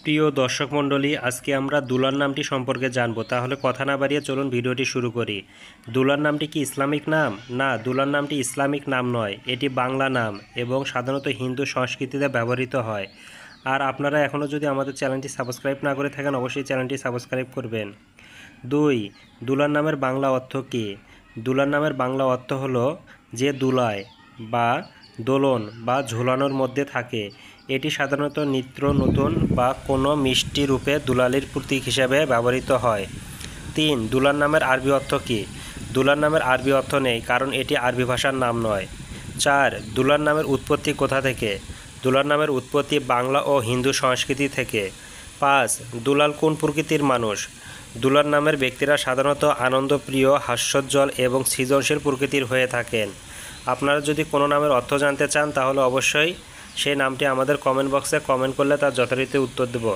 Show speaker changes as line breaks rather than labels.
প্রিয় দর্শক মণ্ডলী, আজকে আমরা দুলার নামটি সম্পর্কে জানব। তাহলে কথা না বাড়িয়ে চলুন ভিডিওটি শুরু করি। দুলার নামটি কি ইসলামিক নাম? না, দুলার নামটি ইসলামিক নাম নয়, এটি বাংলা নাম এবং সাধারণত হিন্দু সংস্কৃতিতে ব্যবহৃত হয়। আর আপনারা এখনও যদি আমাদের চ্যানেলটি সাবস্ক্রাইব না করে থাকেন, অবশ্যই চ্যানেলটি সাবস্ক্রাইব করবেন। 2. দুলার নামের বাংলা অর্থ কী? দুলার নামের বাংলা অর্থ হলো যে দুলায় বা দোলন বা ঝোলানোর মধ্যে থাকে। এটি সাধারণত নিত্য নতুন বা কোনো মিষ্টি রূপে দুলালির প্রতীক হিসেবে ব্যবহৃত হয়। 3. দুলার নামের আরবি অর্থ কী? দুলার নামের আরবি অর্থ নেই, কারণ এটি আরবি ভাষার নাম নয়। 4. দুলার নামের উৎপত্তি কোথা থেকে? দুলার নামের উৎপত্তি বাংলা ও হিন্দু সংস্কৃতি থেকে। 5. দুলাল কোন প্রকৃতির মানুষ? দুলার নামের ব্যক্তিরা সাধারণত আনন্দপ্রিয়, হাস্যোজ্জ্বল এবং সৃজনশীল প্রকৃতির হয়ে থাকেন। আপনারা যদি কোনো নামের অর্থ জানতে চান তাহলে অবশ্যই সেই নামটি আমাদের কমেন্ট বক্সে কমেন্ট করলে তার যথারীতি উত্তর দেব।